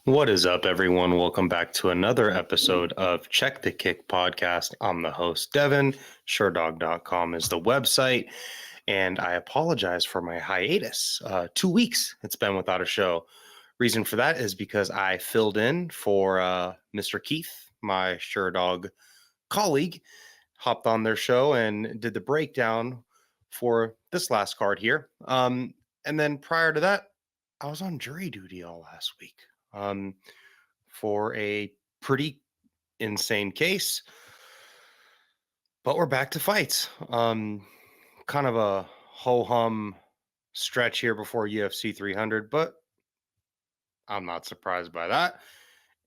What is up, everyone? Welcome back to another episode of Check the Kick podcast. I'm the host, Devin. Sherdog.com is the website, and I apologize for my hiatus. 2 weeks it's been without a show. Reason for that is because I filled in for Mr. Keith, my Sherdog colleague, hopped on their show and did the breakdown for this last card here. And then prior to that, I was on jury duty all last week. For a pretty insane case. But we're back to fights. Kind of a ho-hum stretch here before UFC 300, but I'm not surprised by that.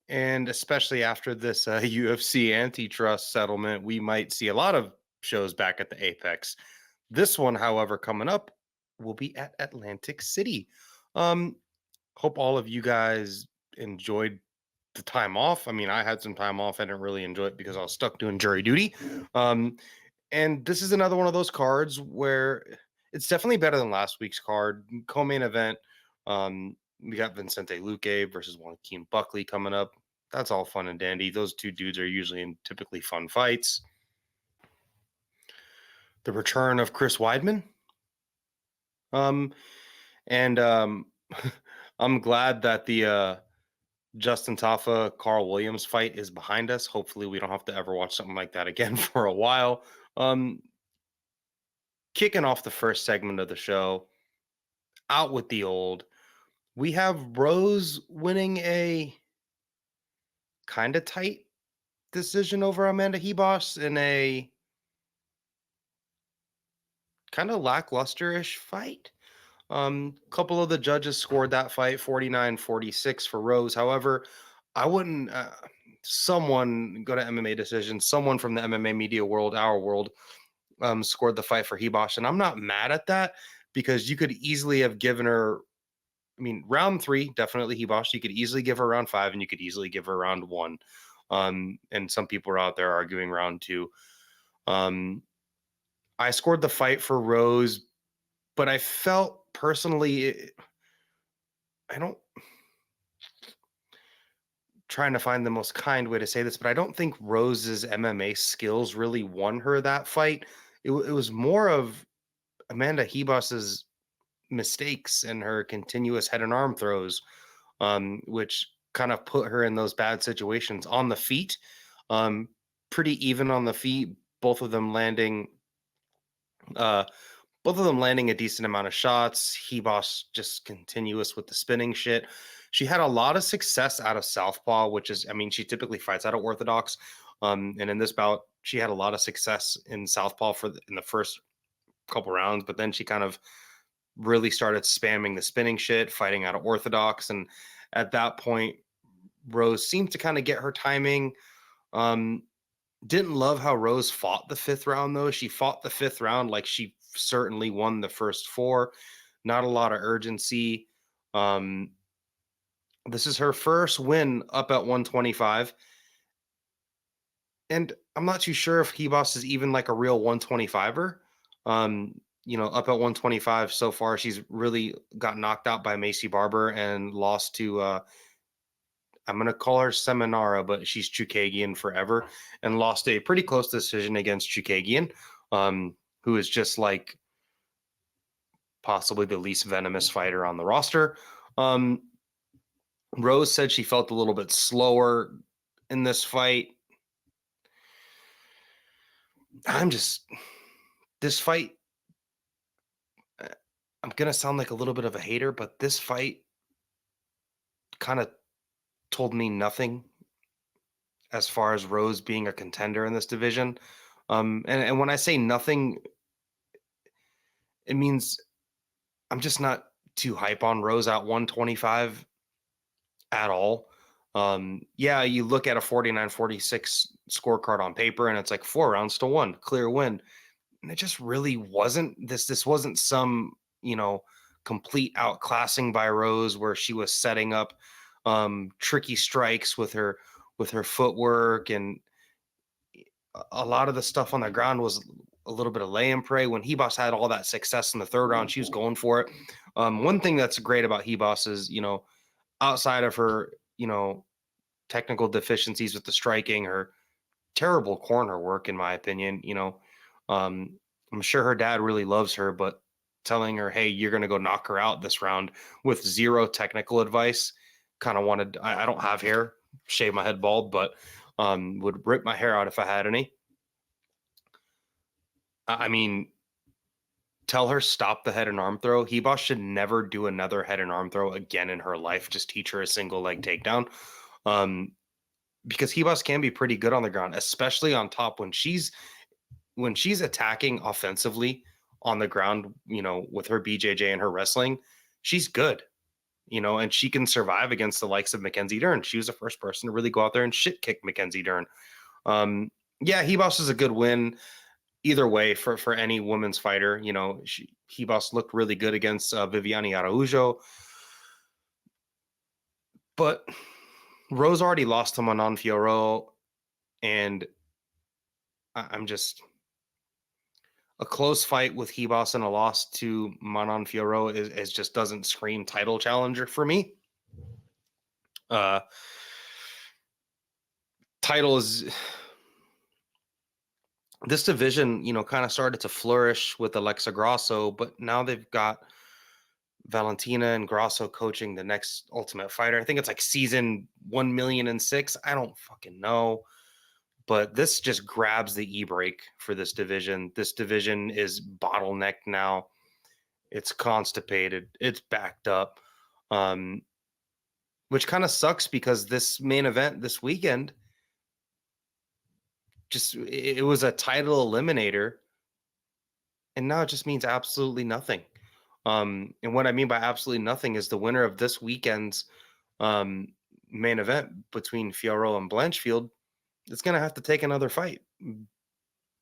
And especially after this UFC antitrust settlement, we might see a lot of shows back at the Apex. This one, however, coming up will be at Atlantic City. Hope all of you guys enjoyed the time off. I mean, I had some time off. I didn't really enjoy it because I was stuck doing jury duty. And this is another one of those cards where it's definitely better than last week's card. Co-main event. We got Vicente Luque versus Joaquin Buckley coming up. That's all fun and dandy. Those two dudes are usually in typically fun fights. The return of Chris Weidman. And I'm glad that the Justin Tafa, Carl Williams fight is behind us. Hopefully we don't have to ever watch something like that again for a while. Kicking off the first segment of the show, out with the old. We have Rose winning a kind of tight decision over Amanda Hebos in a kind of lackluster-ish fight. Couple of the judges scored that fight 49-46 for Rose. However, I wouldn't someone go to MMA decision, someone from the MMA media world, our world, scored the fight for Hebos, and I'm not mad at that because you could easily have given her, I mean, round 3, definitely Hebos. You could easily give her round 5, and you could easily give her round 1. And some people are out there arguing round 2. I scored the fight for Rose, but I felt personally, I don't, trying to find the most kind way to say this, but I don't think Rose's MMA skills really won her that fight. It was more of Amanda Hebos's mistakes and her continuous head and arm throws, which kind of put her in those bad situations on the feet. Pretty even on the feet, both of them landing a decent amount of shots. Hebos just continuous with the spinning shit. She had a lot of success out of southpaw, which is, I mean, she typically fights out of orthodox. And in this bout, she had a lot of success in southpaw in the first couple rounds, but then she kind of really started spamming the spinning shit, fighting out of orthodox. And at that point, Rose seemed to kind of get her timing. Didn't love how Rose fought the 5th round, though. She fought the 5th round like she certainly won the first 4. Not a lot of urgency. This is her first win up at 125. And I'm not too sure if Hebos is even like a real 125er. Up at 125 so far, she's really got knocked out by Macy Barber and lost to, I'm going to call her Seminara, but she's Chukagian forever, and lost a pretty close decision against Chukagian, who is just like possibly the least venomous fighter on the roster. Rose said she felt a little bit slower in this fight. This fight, I'm going to sound like a little bit of a hater, but this fight kind of told me nothing as far as Rose being a contender in this division. And when I say nothing, it means I'm just not too hype on Rose at 125 at all. Yeah, you look at a 49-46 scorecard on paper and it's like 4 rounds to 1, clear win. And it just really wasn't. This wasn't some, complete outclassing by Rose where she was setting up tricky strikes with her footwork, and a lot of the stuff on the ground was a little bit of lay and pray. When Hebos had all that success in the 3rd round, she was going for it. One thing that's great about Hebos is, outside of her technical deficiencies with the striking, her terrible corner work, in my opinion. I'm sure her dad really loves her, but telling her, hey, you're going to go knock her out this round with zero technical advice, kind of wanted, I don't have hair, shave my head bald, but would rip my hair out if I had any. I mean, tell her stop the head and arm throw. Ribas should never do another head and arm throw again in her life. Just teach her a single leg takedown. Because Ribas can be pretty good on the ground, especially on top when she's attacking offensively on the ground, with her BJJ and her wrestling, she's good, and she can survive against the likes of Mackenzie Dern. She was the first person to really go out there and shit kick Mackenzie Dern. Ribas is a good win either way for any women's fighter. Ribas looked really good against Viviane Araujo, but Rose already lost to Manon Fiorot, and I'm just a close fight with Ribas and a loss to Manon Fiorot is just doesn't scream title challenger for me. Title is this division, kind of started to flourish with Alexa Grasso, but now they've got Valentina and Grasso coaching the next Ultimate Fighter. I think it's like season 1,000,006. I don't fucking know. But this just grabs the e-brake for this division. This division is bottlenecked now. It's constipated. It's backed up, which kind of sucks because this main event this weekend, it was a title eliminator, and now it just means absolutely nothing. And what I mean by absolutely nothing is the winner of this weekend's main event between Fiorot and Blanchfield, it's going to have to take another fight,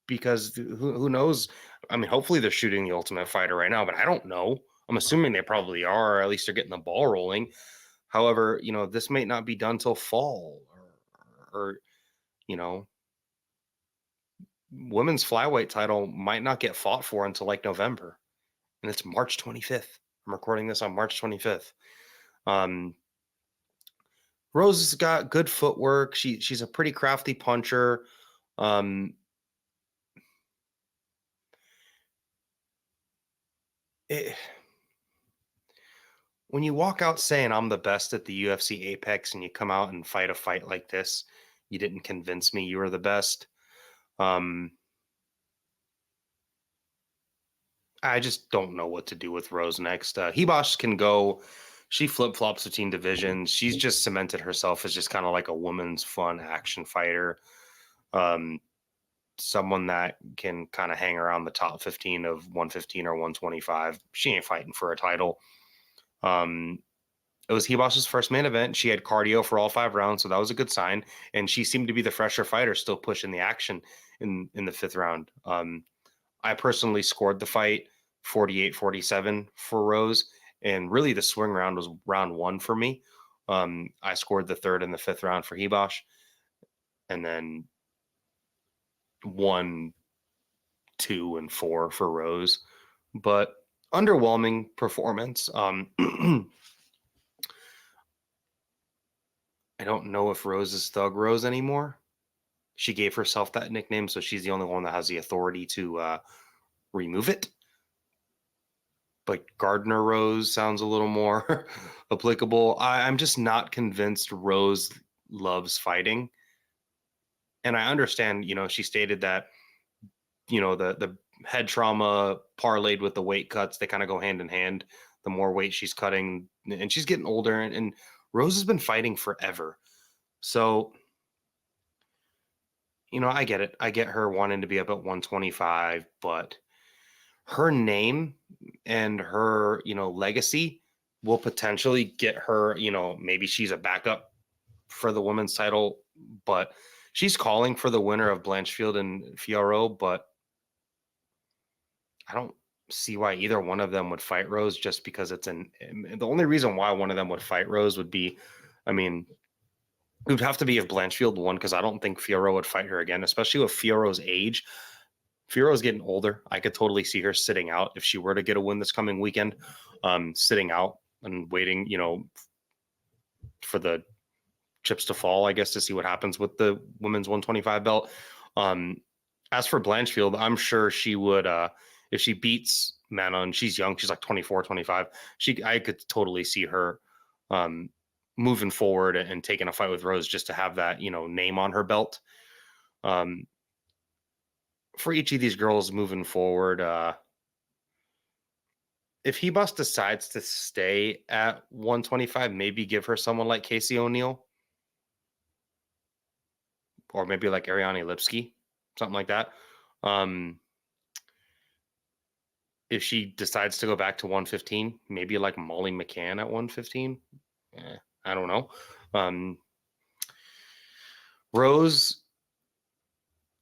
because who knows? I mean, hopefully they're shooting the Ultimate Fighter right now, but I don't know. I'm assuming they probably are, or at least they're getting the ball rolling. However, this may not be done till fall, or women's flyweight title might not get fought for until like November, and it's March 25th. I'm recording this on March 25th. Rose has got good footwork. She's a pretty crafty puncher. When you walk out saying I'm the best at the UFC Apex and you come out and fight a fight like this, you didn't convince me you were the best. I just don't know what to do with Rose next. Ribas can go. She flip-flops between divisions. She's just cemented herself as just kind of like a woman's fun action fighter. Someone that can kind of hang around the top 15 of 115 or 125. She ain't fighting for a title. It was Ribas's first main event. She had cardio for all 5 rounds, so that was a good sign. And she seemed to be the fresher fighter, still pushing the action in the 5th round. I personally scored the fight 48-47 for Rose, and really the swing round was round 1 for me. I scored the 3rd and the 5th round for Ribas, and then 1, 2, and 4 for Rose. But underwhelming performance. I don't know if Rose is Thug Rose anymore. She gave herself that nickname, so she's the only one that has the authority to remove it. But Gardner Rose sounds a little more applicable. I'm just not convinced Rose loves fighting. And I understand, she stated that, the head trauma parlayed with the weight cuts, they kind of go hand in hand. The more weight she's cutting, and she's getting older, and Rose has been fighting forever. So, I get it. I get her wanting to be up at 125, but her name and her, legacy will potentially get her, maybe she's a backup for the women's title, but she's calling for the winner of Blanchfield and Fiorot, but I don't see why either one of them would fight Rose, just because the only reason why one of them would fight Rose would be, it would have to be if Blanchfield won, because I don't think Fiorot would fight her again, especially with Fiorot's age. Fiorot's getting older. I could totally see her sitting out if she were to get a win this coming weekend, sitting out and waiting, for the chips to fall, I guess, to see what happens with the women's 125 belt. As for Blanchfield, I'm sure she would, if she beats Manon, she's young, she's like 24, 25. I could totally see her moving forward and taking a fight with Rose just to have that, name on her belt. For each of these girls moving forward, if Hebus decides to stay at 125, maybe give her someone like Casey O'Neill or maybe like Ariane Lipski, something like that. If she decides to go back to 115, maybe like Molly McCann at 115. I don't know. Rose,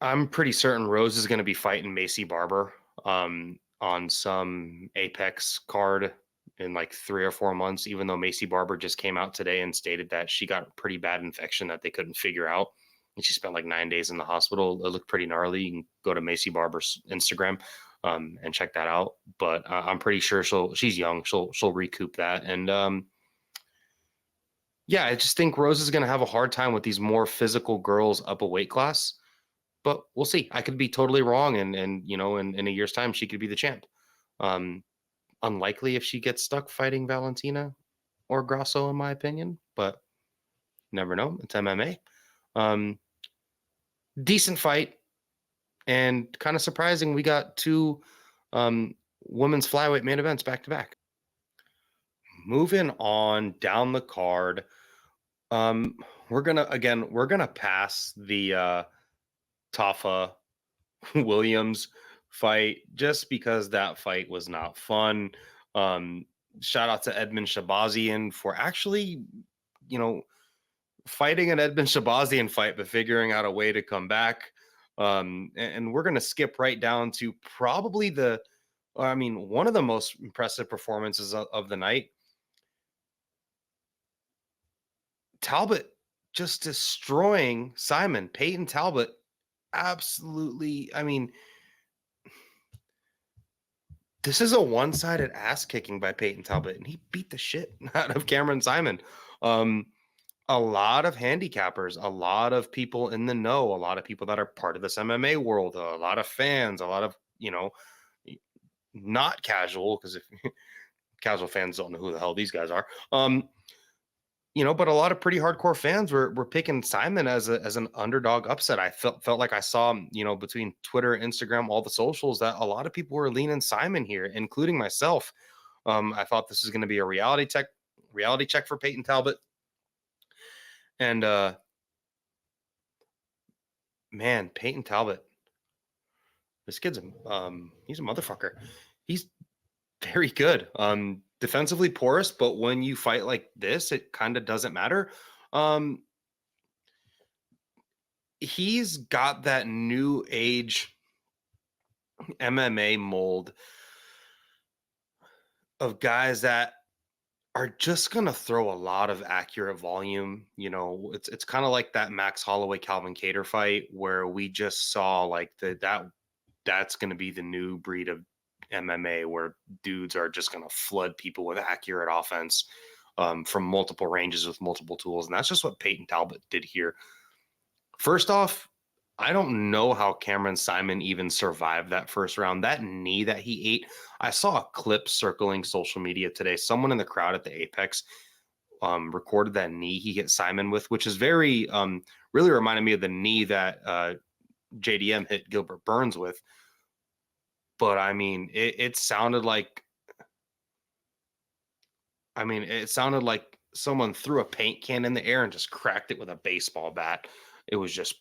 I'm pretty certain Rose is going to be fighting Macy Barber on some Apex card in like 3 or 4 months, even though Macy Barber just came out today and stated that she got a pretty bad infection that they couldn't figure out. And she spent like 9 days in the hospital. It looked pretty gnarly. You can go to Macy Barber's Instagram and check that out. But I'm pretty sure she's young. She'll recoup that. And yeah, I just think Rose is going to have a hard time with these more physical girls up a weight class. But we'll see. I could be totally wrong, and in a year's time, she could be the champ. Unlikely if she gets stuck fighting Valentina or Grasso, in my opinion. But never know. It's MMA. Decent fight, and kind of surprising. We got 2 women's flyweight main events back to back. Moving on down the card, we're gonna pass the Tafa Williams fight just because that fight was not fun. Shout out to Edmund Shabazian for actually, fighting an Edmund Shabazian fight, but figuring out a way to come back. And we're going to skip right down to probably one of the most impressive performances of the night. Talbott just destroying Saaiman. Payton Talbott absolutely, this is a one-sided ass kicking by Payton Talbott, and he beat the shit out of Cameron Saaiman. A lot of handicappers, a lot of people in the know, a lot of people that are part of this MMA world, a lot of fans, a lot of, not casual, because if casual fans don't know who the hell these guys are. But a lot of pretty hardcore fans were picking Saaiman as an underdog upset. I felt like I saw, between Twitter, Instagram, all the socials, that a lot of people were leaning Saaiman here, including myself. I thought this was going to be a reality check for Payton Talbott. And man, Payton Talbott, this kid's he's a motherfucker. He's very good. Defensively porous, but when you fight like this, it kind of doesn't matter. He's got that new age MMA mold of guys that are just going to throw a lot of accurate volume. It's kind of like that Max Holloway Calvin Kattar fight where we just saw like that's going to be the new breed of MMA where dudes are just going to flood people with accurate offense from multiple ranges with multiple tools. And that's just what Payton Talbott did here. First off, I don't know how Cameron Saaiman even survived that first round. That knee that he ate, I saw a clip circling social media today. Someone in the crowd at the Apex recorded that knee he hit Saaiman with, which is very, really reminded me of the knee that JDM hit Gilbert Burns with. But it sounded like, someone threw a paint can in the air and just cracked it with a baseball bat. It was just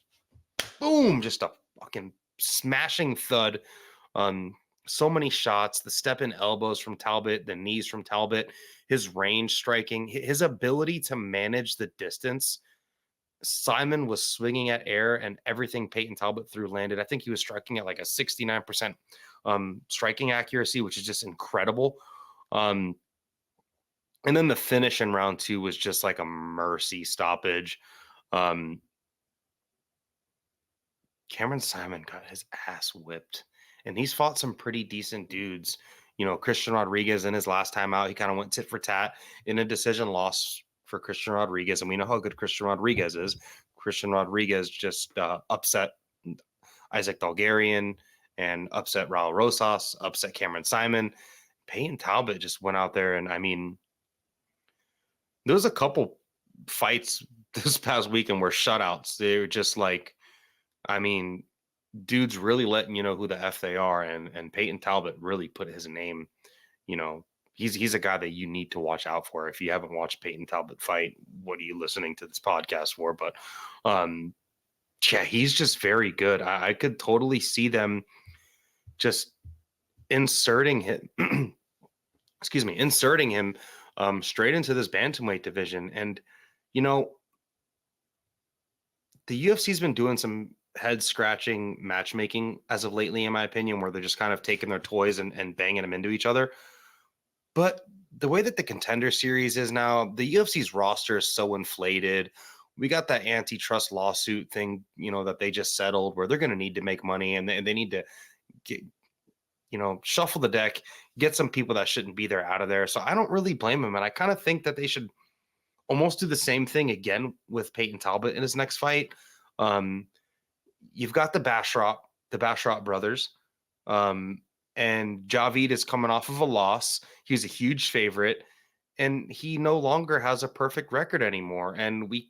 boom, just a fucking smashing thud. So many shots, the step in elbows from Talbott, the knees from Talbott, his range striking, his ability to manage the distance. Saaiman was swinging at air and everything Payton Talbott threw landed. I think he was striking at like a 69% striking accuracy, which is just incredible. And then the finish in round 2 was just like a mercy stoppage. Cameron Saaiman got his ass whipped, and he's fought some pretty decent dudes. Christian Rodriguez in his last time out, he kind of went tit for tat in a decision loss for Christian Rodriguez, and we know how good Christian Rodriguez is. Christian Rodriguez just upset Isaac Dalgarian and upset Raul Rosas, upset Cameron Saaiman. Payton Talbott just went out there, and I mean, there was a couple fights this past weekend were shutouts. They were just like, I mean, dudes really letting you know who the F they are, and Payton Talbott really put his name, you know, he's a guy that you need to watch out for. If you haven't watched Payton Talbott fight, what are you listening to this podcast for? But yeah, he's just very good. I could totally see them just inserting him straight into this bantamweight division. And you know, the UFC's been doing some head scratching matchmaking as of lately, in my opinion, where they're just kind of taking their toys and banging them into each other. But the way that the Contender Series is now, the UFC's roster is so inflated. We got that antitrust lawsuit thing, you know, that they just settled, where they're going to need to make money, and they need to get, you know, shuffle the deck, get some people that shouldn't be there out of there. So I don't really blame them. And I kind of think that they should almost do the same thing again with Payton Talbott in his next fight. You've got the Basharat brothers. And Javid is coming off of a loss. He was a huge favorite, and he no longer has a perfect record anymore. And we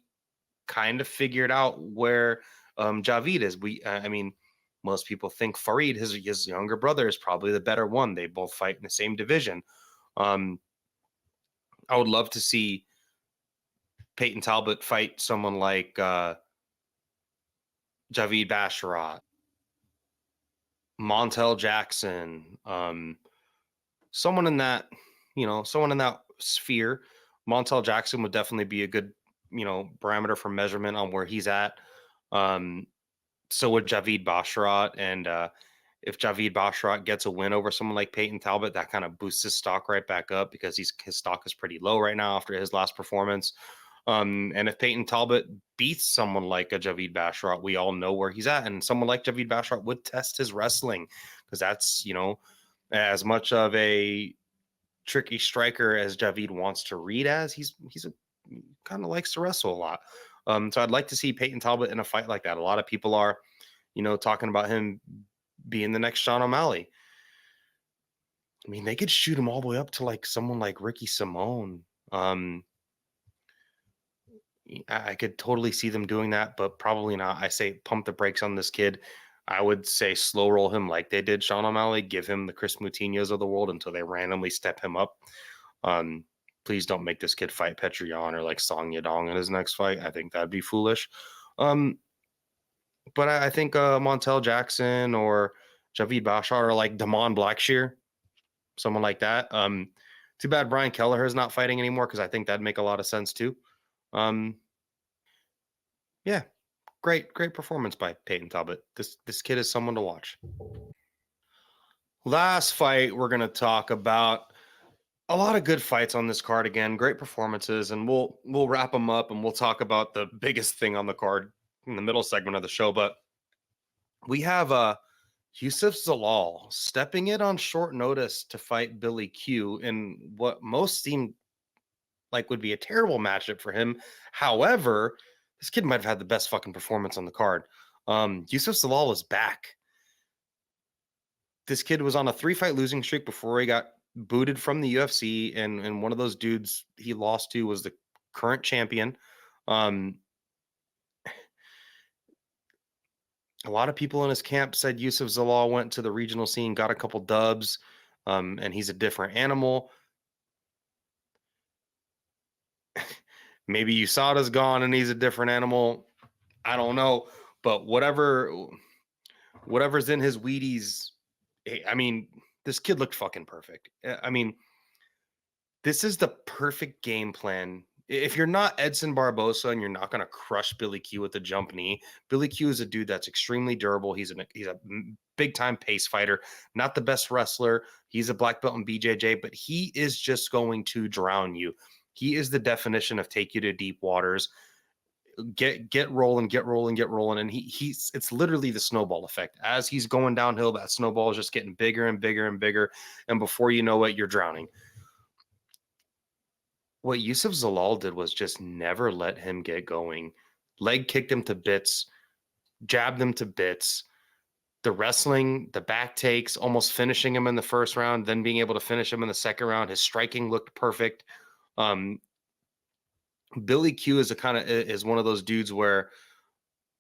kind of figured out where Javid is. I mean, most people think Farid, his younger brother, is probably the better one. They both fight in the same division. I would love to see Payton Talbott fight someone like Javid Basharat, Montel Jackson, someone in that sphere. Montel Jackson would definitely be a good, you know, parameter for measurement on where he's at. So would Javid Basharat, and if Javid Basharat gets a win over someone like Payton Talbott, that kind of boosts his stock right back up, because his stock is pretty low right now after his last performance. And if Payton Talbott beats someone like a Javid Basharat, we all know where he's at. And someone like Javid Basharat would test his wrestling, because that's, you know, as much of a tricky striker as Javid wants to read as, he kind of likes to wrestle a lot. So I'd like to see Payton Talbott in a fight like that. A lot of people are, you know, talking about him being the next Sean O'Malley. I mean, they could shoot him all the way up to like someone like Ricky Simone. I could totally see them doing that, but probably not. I say pump the brakes on this kid. I would say slow roll him like they did Sean O'Malley. Give him the Chris Moutinhos of the world until they randomly step him up. Please don't make this kid fight Petrion or like Song Yadong in his next fight. I think that'd be foolish. But I think Montel Jackson or Javid Bashar or like Damon Blackshear, someone like that. Too bad Brian Kelleher is not fighting anymore, because I think that'd make a lot of sense too. Yeah, great performance by Payton Talbott. This kid is someone to watch. Last fight, we're going to talk about a lot of good fights on this card again. Great performances, and we'll wrap them up, and we'll talk about the biggest thing on the card in the middle segment of the show. But we have Youssef Zalal stepping in on short notice to fight Billy Q in what most seemed like would be a terrible matchup for him. However, this kid might have had the best fucking performance on the card. Youssef Zalal is back. This kid was on a 3-fight losing streak before he got booted from the UFC, and one of those dudes he lost to was the current champion. A lot of people in his camp said Youssef Zalal went to the regional scene, got a couple dubs, and he's a different animal. Maybe USADA's gone and he's a different animal. I don't know. But whatever's in his Wheaties, I mean, this kid looked fucking perfect. I mean, this is the perfect game plan. If you're not Edson Barbosa and you're not going to crush Billy Q with the jump knee, Billy Q is a dude that's extremely durable. He's a big-time pace fighter, not the best wrestler. He's a black belt in BJJ, but he is just going to drown you. He is the definition of take you to deep waters. Get rolling, and it's literally the snowball effect. As he's going downhill, that snowball is just getting bigger and bigger and bigger, and before you know it, you're drowning. what Youssef Zalal did was just never let him get going. Leg kicked him to bits, jabbed him to bits. The wrestling, the back takes, almost finishing him in the first round, then being able to finish him in the second round. His striking looked perfect. Billy Q is one of those dudes where,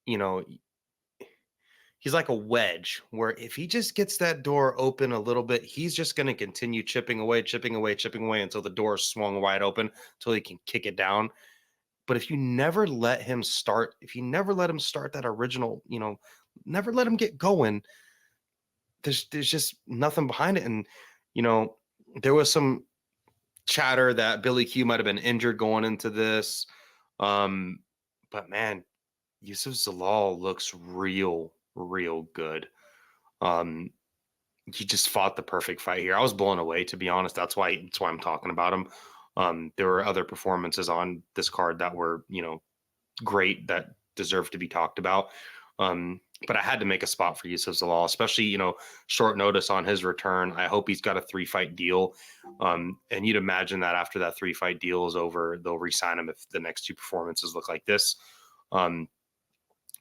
you know, he's like a wedge where if he just gets that door open a little bit, he's just going to continue chipping away until the door is swung wide open until he can kick it down. But if you never let him start that original, never let him get going, there's just nothing behind it. And, there was some chatter that Billy Q might have been injured going into this. But man, Youssef Zalal looks real good. He just fought the perfect fight here. I was blown away, to be honest. That's why I'm talking about him. There were other performances on this card that were, great, that deserve to be talked about. But I had to make a spot for Youssef Zalal, especially, short notice on his return. I hope he's got a 3-fight deal. And you'd imagine that after that 3-fight deal is over, they'll re-sign him if the next 2 performances look like this.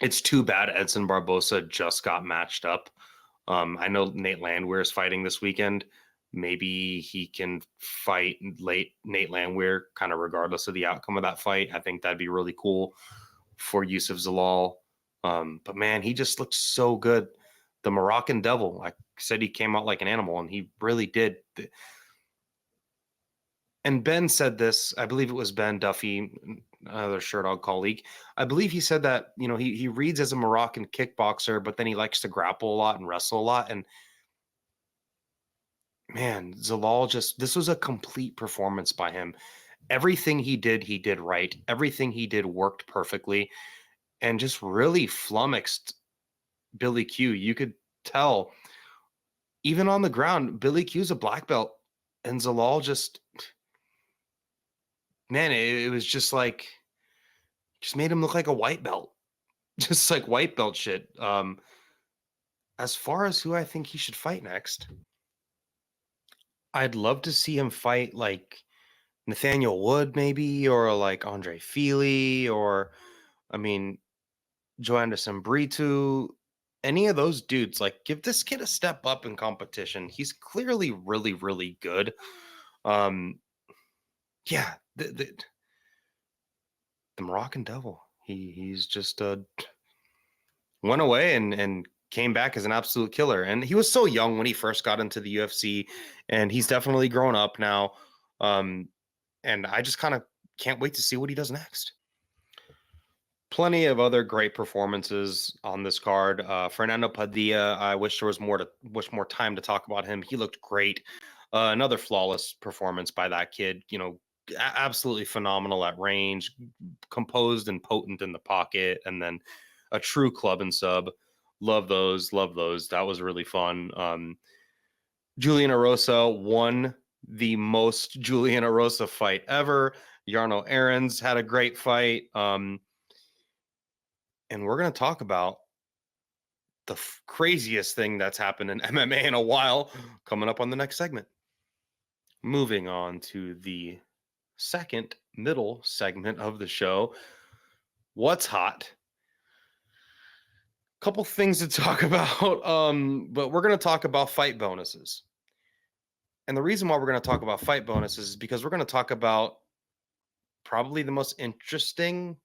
It's too bad Edson Barbosa just got matched up. I know Nate Landwehr is fighting this weekend. Maybe he can fight Nate Landwehr kind of regardless of the outcome of that fight. I think that'd be really cool for Youssef Zalal. But man, he just looks so good. The Moroccan Devil, like I said, he came out like an animal, and he really did. And Ben said this, I believe it was Ben Duffy, another Sherdog colleague. I believe he said that, he reads as a Moroccan kickboxer, but then he likes to grapple a lot and wrestle a lot. And man, Zalal this was a complete performance by him. Everything he did right. Everything he did worked perfectly, and just really flummoxed Billy Q. You could tell, even on the ground, Billy Q's a black belt, and Zalal just, man, it was just made him look like a white belt, just like white belt shit. As far as who I think he should fight next, I'd love to see him fight like Nathaniel Wood, maybe, or like Andre Feely, or, Joe Anderson Britu, any of those dudes. Like, give this kid a step up in competition. He's clearly really, really good. Yeah, the Moroccan Devil. He's just went away and came back as an absolute killer. And he was so young when he first got into the UFC, and he's definitely grown up now. And I just kind of can't wait to see what he does next. Plenty of other great performances on this card. Fernando Padilla, I wish there was more time to talk about him. He looked great. Another flawless performance by that kid. Absolutely phenomenal at range, composed and potent in the pocket, and then a true club and sub. Love those. That was really fun. Julian Erosa won the most Julian Erosa fight ever. Yarno Aaron's had a great fight. And we're going to talk about the craziest thing that's happened in MMA in a while coming up on the next segment. Moving on to the second middle segment of the show. What's hot? Couple things to talk about, but we're going to talk about fight bonuses. And the reason why we're going to talk about fight bonuses is because we're going to talk about probably the most interesting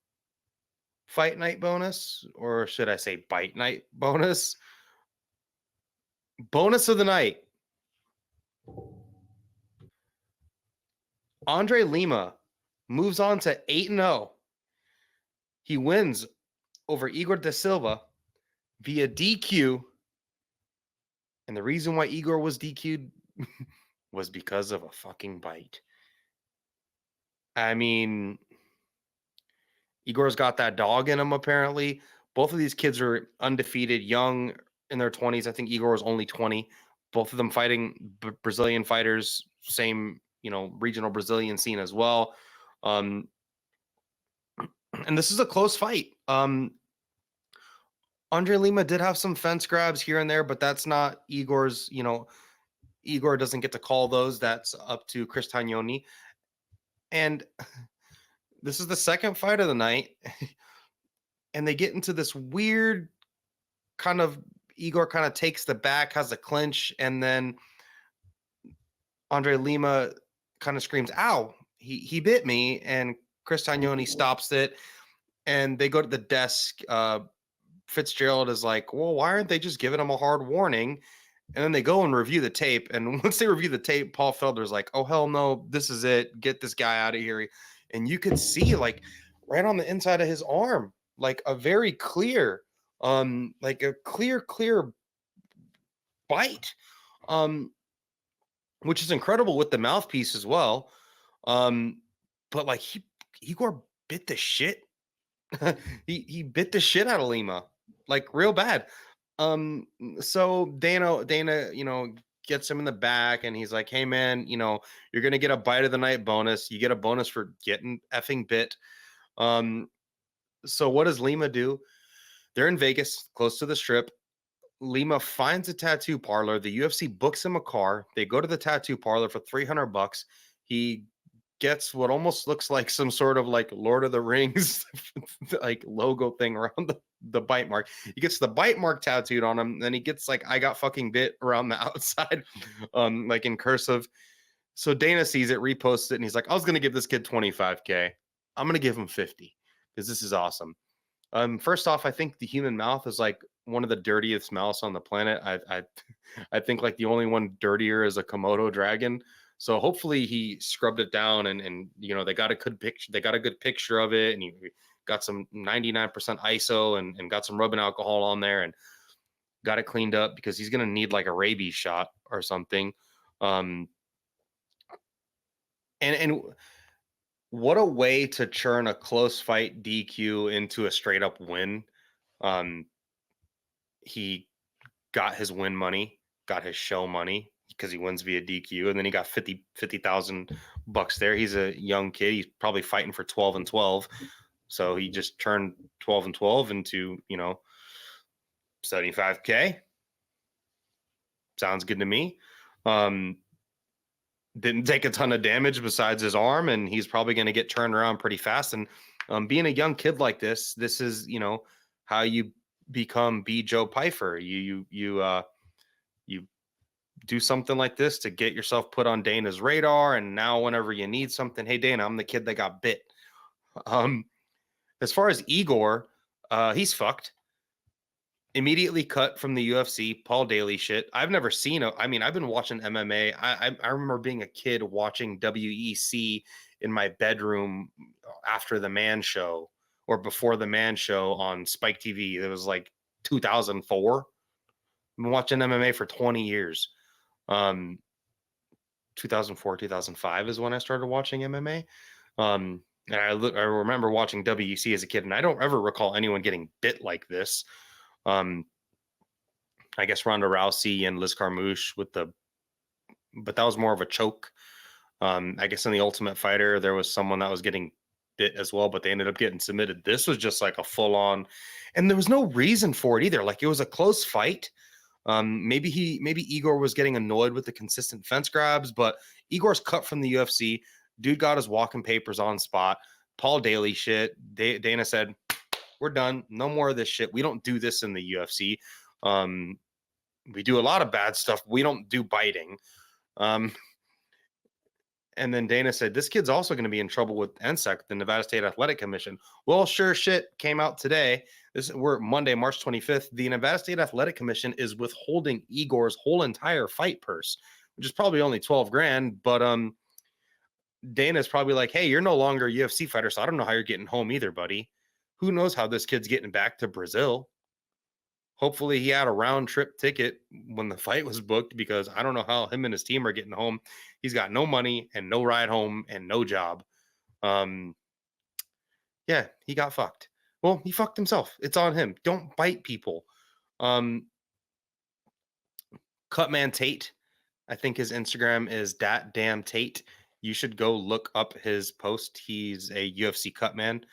fight night bonus, or should I say bite night bonus? Bonus of the night. Andre Lima moves on to 8-0. He wins over Igor da Silva via DQ. And the reason why Igor was DQ'd was because of a fucking bite. Igor's got that dog in him, apparently. Both of these kids are undefeated, young, in their 20s. I think Igor was only 20. Both of them fighting Brazilian fighters, same, regional Brazilian scene as well. And this is a close fight. Andre Lima did have some fence grabs here and there, but that's not Igor's, Igor doesn't get to call those. That's up to Chris Tagnoni. And this is the second fight of the night. And they get into this weird kind of, Igor kind of takes the back, has a clinch, and then Andre Lima kind of screams, "Ow, he bit me." And Chris Tagnoni stops it, and they go to the desk. Fitzgerald is like, "Well, why aren't they just giving him a hard warning?" And then they go and review the tape. And once they review the tape, Paul Felder's like, "Oh, hell no, this is it. Get this guy out of here." And you could see, like, right on the inside of his arm, like a very clear, like a clear bite, um, which is incredible with the mouthpiece as well. But like Igor bit the shit. he bit the shit out of Lima, like real bad. So Dana, gets him in the back, and he's like, "Hey man, you're gonna get a bite of the night bonus. You get a bonus for getting effing bit." So what does Lima do? They're in Vegas, close to the strip. Lima finds a tattoo parlor. The UFC books him a car. They go to the tattoo parlor for $300. He gets what almost looks like some sort of like Lord of the Rings like logo thing around the bite mark. He gets the bite mark tattooed on him. Then he gets like "I got fucking bit" around the outside, like in cursive. So Dana sees it, reposts it, and he's like, "I was gonna give this kid 25K. I'm gonna give him 50 because this is awesome." First off, I think the human mouth is like one of the dirtiest mouths on the planet. I think like the only one dirtier is a Komodo dragon. So hopefully he scrubbed it down, and they got a good picture. They got a good picture of it, and he got some 99% ISO and got some rubbing alcohol on there and got it cleaned up because he's gonna need like a rabies shot or something. And what a way to churn a close fight DQ into a straight up win. He got his win money, got his show money because he wins via DQ, and then he got $50,000 there. He's a young kid. He's probably fighting for 12 and 12. So he just turned 12 and 12 into, 75K. Sounds good to me. Didn't take a ton of damage besides his arm, and he's probably going to get turned around pretty fast. And being a young kid like this is, how you become B. Joe Pyfer. You do something like this to get yourself put on Dana's radar, and now whenever you need something, "Hey Dana, I'm the kid that got bit." As far as Igor, he's fucked. Immediately cut from the UFC, Paul Daly shit. I've never seen I've been watching MMA. I remember being a kid watching WEC in my bedroom after the Man Show or before the Man Show on Spike TV. It was like 2004. I've been watching MMA for 20 years. 2004, 2005 is when I started watching MMA. And I remember watching WEC as a kid, and I don't ever recall anyone getting bit like this. I guess Ronda Rousey and Liz Carmouche but that was more of a choke. I guess in the Ultimate Fighter, there was someone that was getting bit as well, but they ended up getting submitted. This was just like a full on, and there was no reason for it either. Like it was a close fight. Maybe Igor was getting annoyed with the consistent fence grabs, but Igor's cut from the UFC. Dude got his walking papers on spot. Paul Daly shit. Dana said, "We're done. No more of this shit. We don't do this in the UFC. We do a lot of bad stuff. We don't do biting." And then Dana said, "This kid's also going to be in trouble with NSEC, the Nevada State Athletic Commission." Well, sure shit came out today. We're Monday, March 25th. The Nevada State Athletic Commission is withholding Igor's whole entire fight purse, which is probably only 12 grand. But Dana's probably like, "Hey, you're no longer a UFC fighter, so I don't know how you're getting home either, buddy. Who knows how this kid's getting back to Brazil?" Hopefully he had a round trip ticket when the fight was booked, because I don't know how him and his team are getting home. He's got no money and no ride home and no job. Yeah, he got fucked. Well, he fucked himself. It's on him. Don't bite people. Cutman Tate, I think his Instagram is Dat Damn Tate. You should go look up his post. He's a UFC cutman.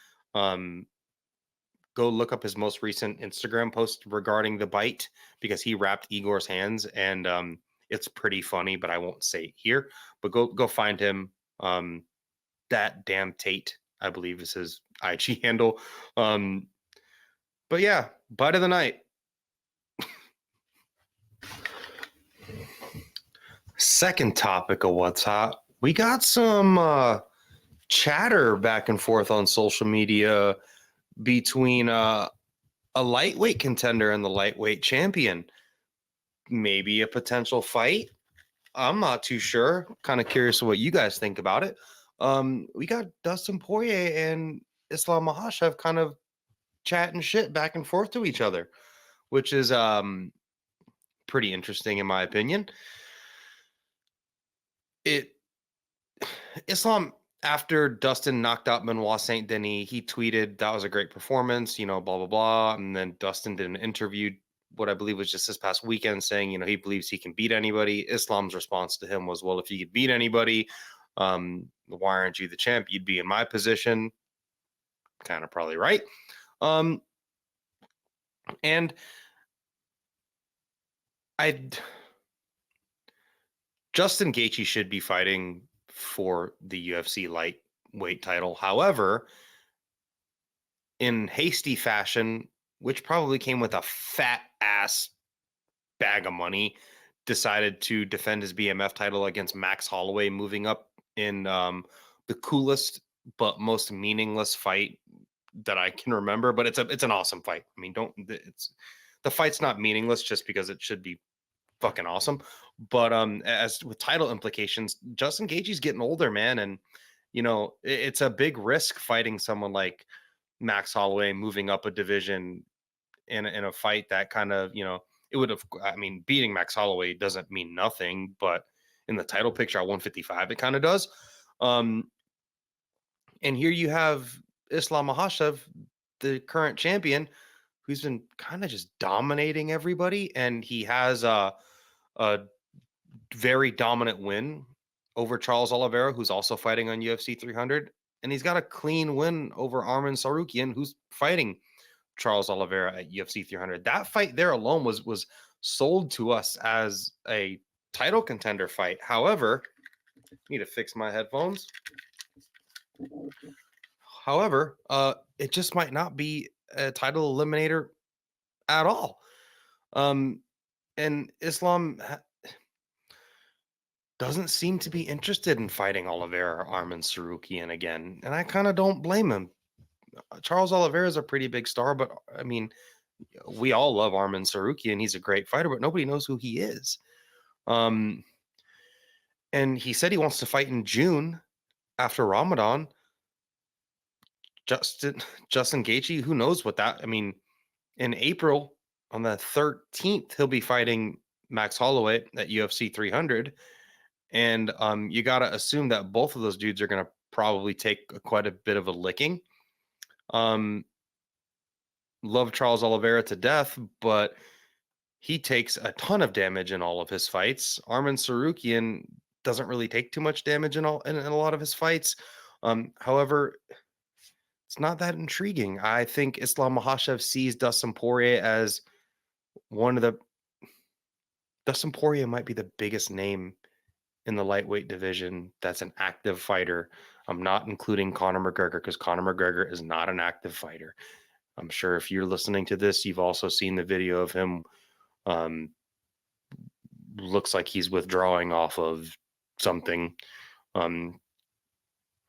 Go look up his most recent Instagram post regarding the bite, because he wrapped Igor's hands, and it's pretty funny, but I won't say it here. But go find him. that damn Tate, I believe is his IG handle. But yeah, bite of the night. Second topic of what's hot. We got some chatter back and forth on social media between a lightweight contender and the lightweight champion. Maybe a potential fight. I'm not too sure. Kind of curious what you guys think about it. We got Dustin Poirier and Islam Makhachev kind of chatting shit back and forth to each other, which is pretty interesting in my opinion. Islam, after Dustin knocked out Benoit Saint Denis, he tweeted that was a great performance, blah blah blah, and then Dustin did an interview, what I believe was just this past weekend, saying he believes he can beat anybody. Islam's response to him was, well, if you could beat anybody, why aren't you the champ? You'd be in my position. Kind of probably right. And Justin Gaethje should be fighting for the UFC lightweight title. However, in hasty fashion, which probably came with a fat ass bag of money, decided to defend his BMF title against Max Holloway, moving up in the coolest but most meaningless fight that I can remember. But it's an awesome fight. I mean, the fight's not meaningless just because it should be fucking awesome. But as with title implications, Justin Gaethje's getting older, man, and it's a big risk fighting someone like Max Holloway, moving up a division in a fight that kind of, it would have, I mean, beating Max Holloway doesn't mean nothing, but in the title picture at 155, it kind of does. And here you have Islam Makhachev, the current champion, who's been kind of just dominating everybody, and he has a very dominant win over Charles Oliveira, who's also fighting on UFC 300, and he's got a clean win over Arman Tsarukyan, who's fighting Charles Oliveira at UFC 300. That fight there alone was sold to us as a title contender fight. However, I need to fix my headphones. However, it just might not be a title eliminator at all. And Islam doesn't seem to be interested in fighting Oliveira or Arman Tsarukyan again, and I kind of don't blame him. Charles Oliveira is a pretty big star, but I mean, we all love Arman Tsarukyan. He's a great fighter, but nobody knows who he is. And he said he wants to fight in June after Ramadan. Justin Gaethje, who knows what that? I mean, in April on the 13th, he'll be fighting Max Holloway at UFC 300, and you got to assume that both of those dudes are going to probably take quite a bit of a licking. Love Charles Oliveira to death, but he takes a ton of damage in all of his fights. Arman Tsarukyan doesn't really take too much damage in a lot of his fights. However, it's not that intriguing. I think Islam Makhachev sees Dustin Poirier as Dustin Poirier might be the biggest name in the lightweight division that's an active fighter. I'm not including Conor McGregor because Conor McGregor is not an active fighter. I'm sure if you're listening to this, you've also seen the video of him. Looks like he's withdrawing off of something. Conor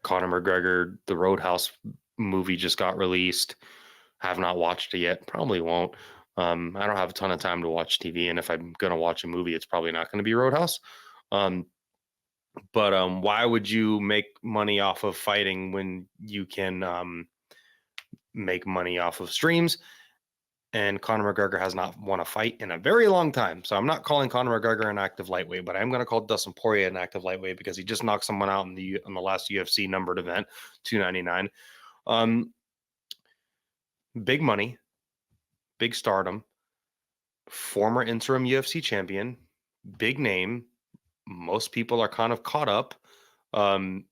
McGregor, the Roadhouse movie just got released. Have not watched it yet. Probably won't. I don't have a ton of time to watch TV, and if I'm going to watch a movie, it's probably not going to be Roadhouse. But why would you make money off of fighting when you can make money off of streams? And Conor McGregor has not won a fight in a very long time. So I'm not calling Conor McGregor an active lightweight, but I'm going to call Dustin Poirier an active lightweight because he just knocked someone out in the last UFC numbered event, 299. Big money, big stardom, former interim UFC champion, big name. Most people are kind of caught up. If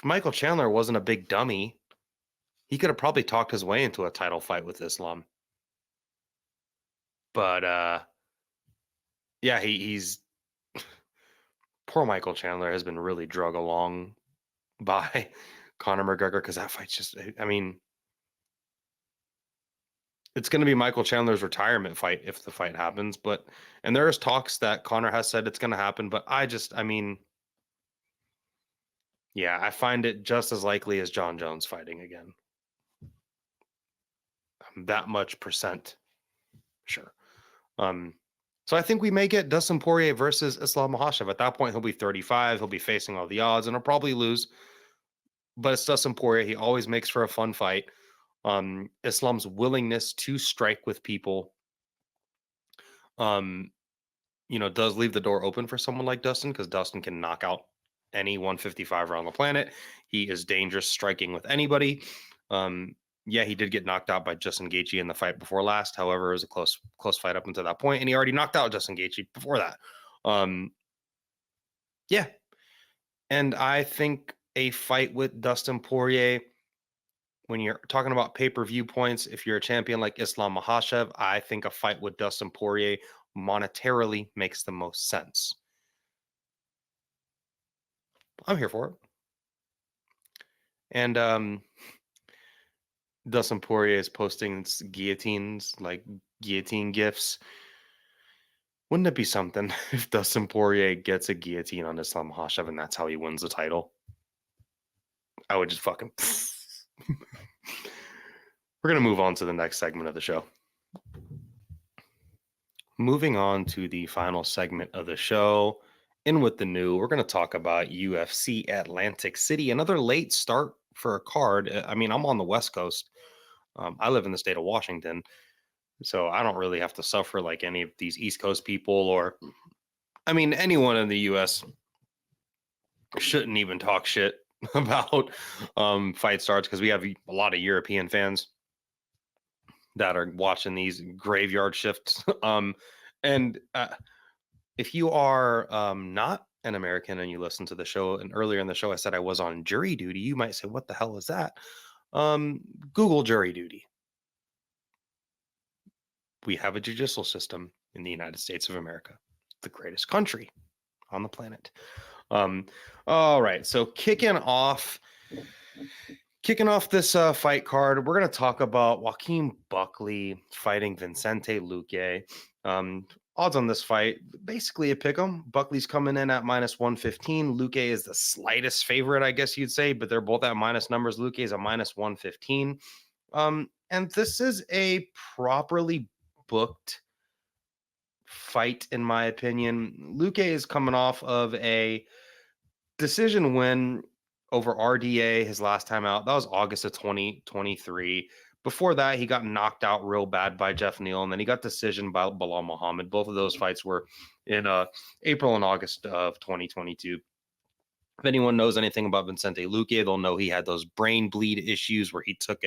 Michael Chandler wasn't a big dummy, he could have probably talked his way into a title fight with Islam. But yeah, he's poor Michael Chandler has been really drug along by Conor McGregor, because that fight's just, I mean, it's going to be Michael Chandler's retirement fight if the fight happens. And there's talks that Conor has said it's going to happen, but I mean, yeah, I find it just as likely as John Jones fighting again. That much percent sure. So I think we may get Dustin Poirier versus Islam Makhachev. At that point, he'll be 35. He'll be facing all the odds, and he'll probably lose. But it's Dustin Poirier. He always makes for a fun fight. Islam's willingness to strike with people, does leave the door open for someone like Dustin, because Dustin can knock out any 155 on the planet. He is dangerous striking with anybody. Yeah, he did get knocked out by Justin Gaethje in the fight before last. However, it was a close fight up until that point, and he already knocked out Justin Gaethje before that. Yeah, and I think a fight with Dustin Poirier, when you're talking about pay-per-view points, if you're a champion like Islam Makhachev, I think a fight with Dustin Poirier monetarily makes the most sense. I'm here for it. And Dustin Poirier is posting guillotines, like guillotine gifts. Wouldn't it be something if Dustin Poirier gets a guillotine on Islam Makhachev and that's how he wins the title? I would just fucking... We're going to move on to the next segment of the show. Moving on to the final segment of the show, In With the New, we're going to talk about UFC Atlantic City. Another late start for a card. I mean, I'm on the West Coast. I live in the state of Washington, so I don't really have to suffer like any of these East Coast people, or, I mean, anyone in the U.S. shouldn't even talk shit about fight starts, because we have a lot of European fans that are watching these graveyard shifts. And if you are not an American and you listen to the show, and earlier in the show I said I was on jury duty, you might say, what the hell is that? Google jury duty. We have a judicial system in the United States of America, the greatest country on the planet. All right, so kicking off this fight card, we're going to talk about Joaquin Buckley fighting Vicente Luque. Odds on this fight, basically a pick 'em. Buckley's coming in at -115. Luque is the slightest favorite, I guess you'd say, but they're both at minus numbers. Luque is a -115. And this is a properly booked fight, in my opinion. Luque is coming off of a decision win over RDA his last time out. That was August of 2023. Before that, he got knocked out real bad by Jeff Neal, and then he got decision by Bilal Muhammad. Both of those fights were in April and August of 2022. If anyone knows anything about Vicente Luque, they'll know he had those brain bleed issues where he took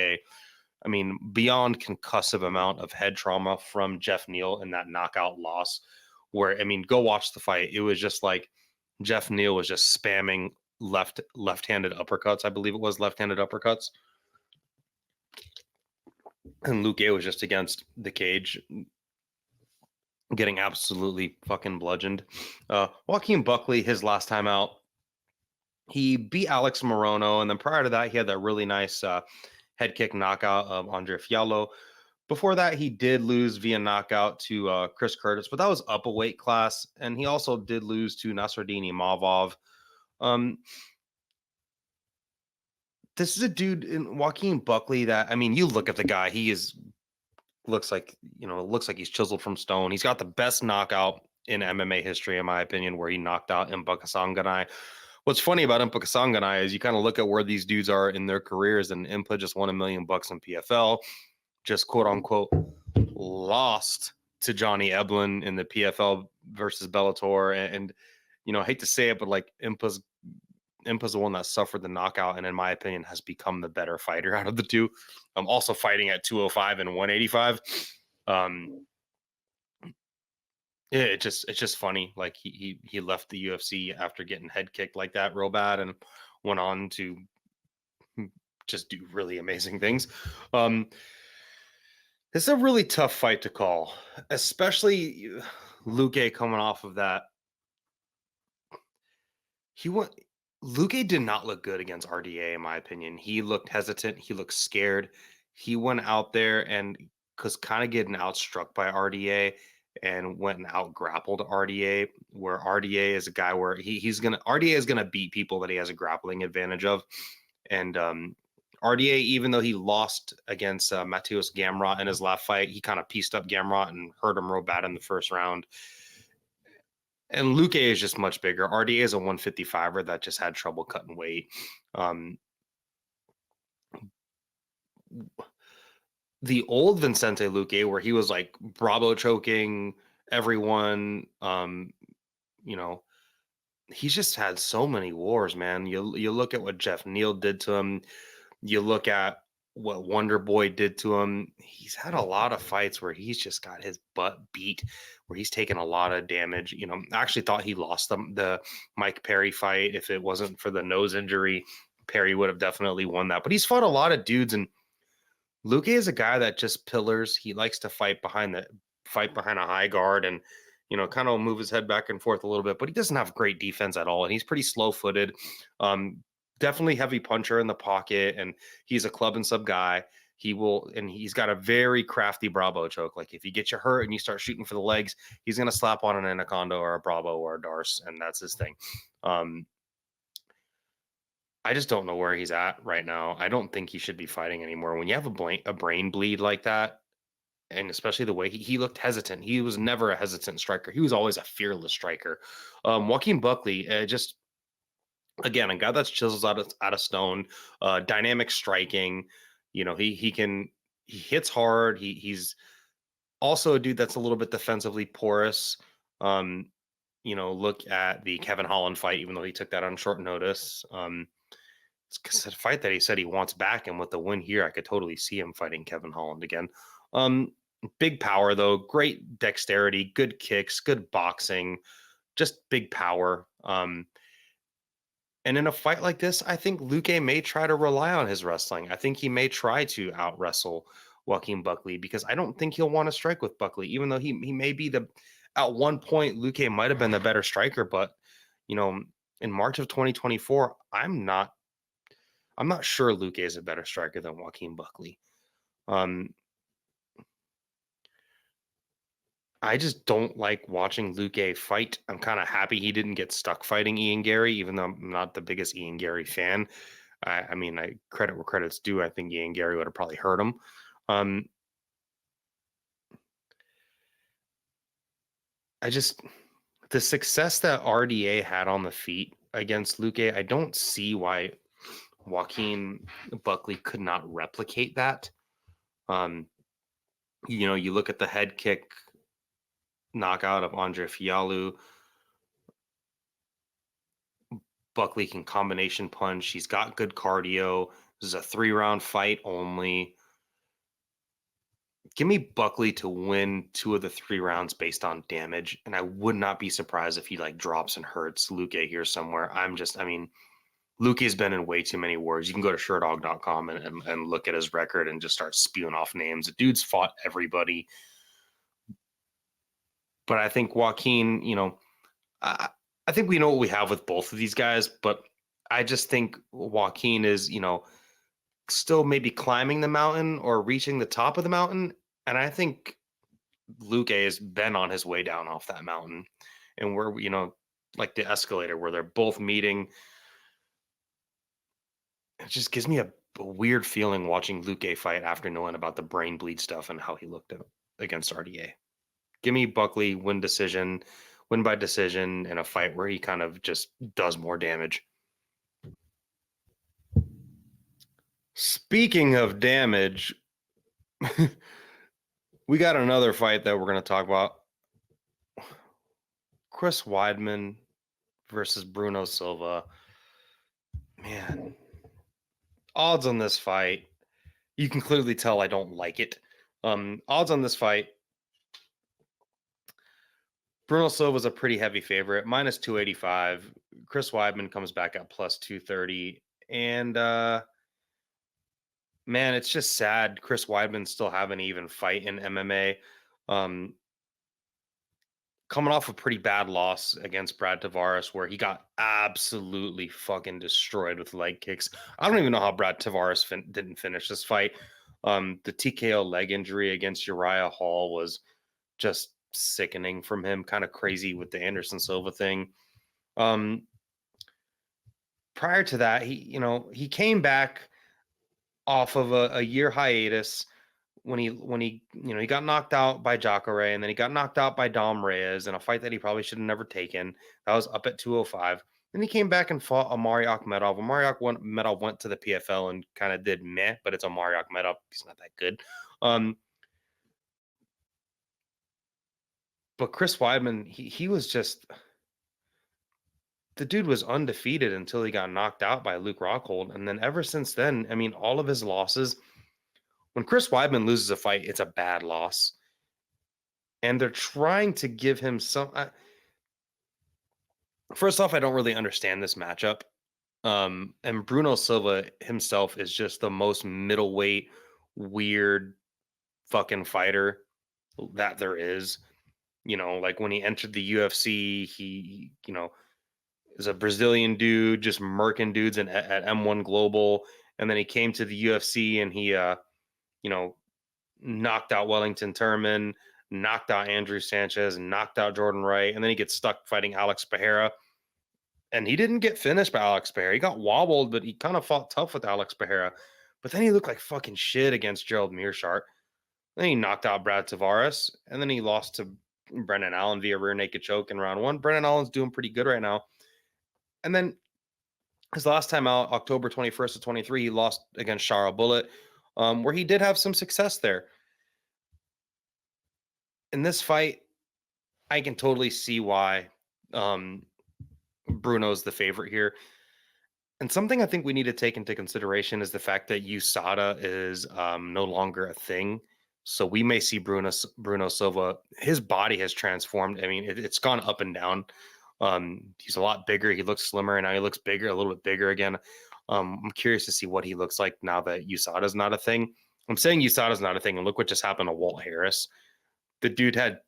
beyond concussive amount of head trauma from Jeff Neal in that knockout loss, where, go watch the fight. It was just like Jeff Neal was just spamming left-handed uppercuts. I believe it was left-handed uppercuts. And Luque was just against the cage, getting absolutely fucking bludgeoned. Joaquin Buckley, his last time out, he beat Alex Morono, and then prior to that, he had that really nice head kick knockout of Andre Fiallo. Before that, he did lose via knockout to Chris Curtis, but that was up a weight class, and he also did lose to Nasruddin Imavov. This is a dude in Joaquin Buckley that, you look at the guy, looks like he's chiseled from stone. He's got the best knockout in MMA history, in my opinion, where he knocked out Impa Kasanganay. What's funny about Impa Kasanganay is you kind of look at where these dudes are in their careers, and Impa just won $1 million in PFL, just quote unquote lost to Johnny Eblen in the PFL versus Bellator. And I hate to say it, but like Impa's the one that suffered the knockout, and in my opinion has become the better fighter out of the two. I'm also fighting at 205 and 185. It's just funny. Like he left the UFC after getting head kicked like that real bad, and went on to just do really amazing things. It's a really tough fight to call, especially Luque coming off of that He went. Luque did not look good against RDA, in my opinion. He looked hesitant. He looked scared. He went out there and was kind of getting outstruck by RDA and went and out grappled RDA. Where RDA is a guy where RDA is gonna beat people that he has a grappling advantage of. And RDA, even though he lost against Matheus Gamrot in his last fight, he kind of pieced up Gamrot and hurt him real bad in the first round. And Luque is just much bigger. RDA is a 155er that just had trouble cutting weight. The old Vicente Luque, where he was like Bravo choking everyone, you know, he's just had so many wars, man. You look at what Jeff Neal did to him. You look at what Wonder Boy did to him. He's had a lot of fights where he's just got his butt beat, where he's taken a lot of damage. I actually thought he lost the Mike Perry fight. If it wasn't for the nose injury, Perry would have definitely won that. But he's fought a lot of dudes, and Luque is a guy that just pillars. He likes to fight behind a high guard and kind of move his head back and forth a little bit, but he doesn't have great defense at all. And he's pretty slow footed. Definitely heavy puncher in the pocket, and he's a club and sub guy. He's got a very crafty Bravo choke. Like if you get you hurt and you start shooting for the legs, he's going to slap on an Anaconda or a Bravo or a Darce, and that's his thing. I just don't know where he's at right now. I don't think he should be fighting anymore. When you have a brain bleed like that, and especially the way he looked hesitant. He was never a hesitant striker. He was always a fearless striker. Joaquin Buckley, just again, a guy that's chisels out of stone, dynamic striking. He hits hard. He's also a dude that's a little bit defensively porous. Look at the Kevin Holland fight, even though he took that on short notice. It's a fight that he said he wants back, and with the win here, I could totally see him fighting Kevin Holland again. Big power, though. Great dexterity, good kicks, good boxing, just big power. And in a fight like this, I think Luque may try to rely on his wrestling. I think he may try to out wrestle Joaquin Buckley, because I don't think he'll want to strike with Buckley, even though he may be at one point, Luque might have been the better striker. But, in March of 2024, I'm not sure Luque is a better striker than Joaquin Buckley. I just don't like watching Luque fight. I'm kind of happy he didn't get stuck fighting Ian Gary, even though I'm not the biggest Ian Gary fan. I mean, I credit where credit's due. I think Ian Gary would have probably hurt him. The success that RDA had on the feet against Luque, I don't see why Joaquin Buckley could not replicate that. You look at the head kick knockout of Andre Fialho. Buckley can combination punch. He's got good cardio. This is a 3-round fight only. Give me Buckley to win 2 of the 3 rounds based on damage, and I would not be surprised if he drops and hurts Luque here somewhere. Luque's been in way too many wars. You can go to Sherdog.com and look at his record and just start spewing off names. The dude's fought everybody. But I think Joaquin, I think we know what we have with both of these guys, but I just think Joaquin is, still maybe climbing the mountain or reaching the top of the mountain. And I think Luque has been on his way down off that mountain. And we're, like the escalator where they're both meeting. It just gives me a weird feeling watching Luque fight after knowing about the brain bleed stuff and how he looked against RDA. Give me Buckley win by decision in a fight where he kind of just does more damage. Speaking of damage, we got another fight that we're going to talk about. Chris Weidman versus Bruno Silva. Man, odds on this fight, you can clearly tell I don't like it. Odds on this fight, Bruno Silva is a pretty heavy favorite, minus 285. Chris Weidman comes back at plus 230. And, man, it's just sad. Chris Weidman still having an even fight in MMA. coming off a pretty bad loss against Brad Tavares, where he got absolutely fucking destroyed with leg kicks. I don't even know how Brad Tavares didn't finish this fight. The TKO leg injury against Uriah Hall was just sickening from him, kind of crazy with the Anderson Silva thing. Prior to that, he came back off of a year hiatus when he got knocked out by Jacare, and then he got knocked out by Dom Reyes in a fight that he probably should have never taken. That was up at 205. Then he came back and fought Omari Akhmedov. Omari Akhmedov went to the PFL and kind of did meh, but it's Omari Akhmedov. He's not that good. But Chris Weidman, he was just, the dude was undefeated until he got knocked out by Luke Rockhold. And then ever since then, I mean, all of his losses, when Chris Weidman loses a fight, it's a bad loss. And they're trying to give him some. First off, I don't really understand this matchup. And Bruno Silva himself is just the most middleweight, weird fucking fighter that there is. Like when he entered the UFC, he is a Brazilian dude, just murking dudes at M1 Global. And then he came to the UFC and he, knocked out Wellington Turman, knocked out Andrew Sanchez, knocked out Jordan Wright. And then he gets stuck fighting Alex Pereira. And he didn't get finished by Alex Pereira. He got wobbled, but he kind of fought tough with Alex Pereira. But then he looked like fucking shit against Gerald Meerschaert. Then he knocked out Brad Tavares. And then he lost to Brendan Allen via rear naked choke in round 1. Brendan Allen's doing pretty good right now. And then his last time out, October 21st of 23, he lost against Shara Bullet, where he did have some success there. In this fight, I can totally see why Bruno's the favorite here. And something I think we need to take into consideration is the fact that USADA is no longer a thing. So we may see Bruno Silva. His body has transformed. I mean, it's gone up and down. He's a lot bigger. He looks slimmer, and now he looks bigger, a little bit bigger again. I'm curious to see what he looks like now that USADA is not a thing. I'm saying USADA is not a thing, and look what just happened to Walt Harris. The dude had,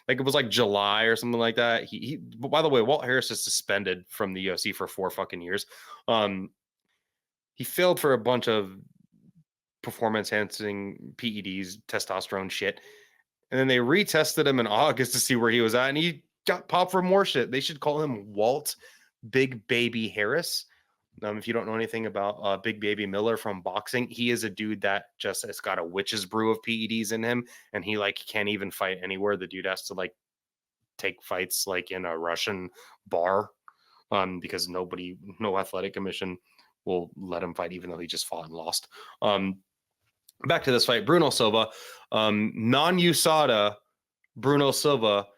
like, it was like July or something like that. By the way, Walt Harris is suspended from the UFC for 4 fucking years. He failed for a bunch of performance-enhancing PEDs, testosterone shit. And then they retested him in August to see where he was at, and he got popped for more shit. They should call him Walt Big Baby Harris. If you don't know anything about Big Baby Miller from boxing, he is a dude that just has got a witch's brew of PEDs in him, and he can't even fight anywhere. The dude has to take fights in a Russian bar because no athletic commission will let him fight, even though he just fought and lost. Back to this fight, Bruno Silva, non-USADA Bruno Silva.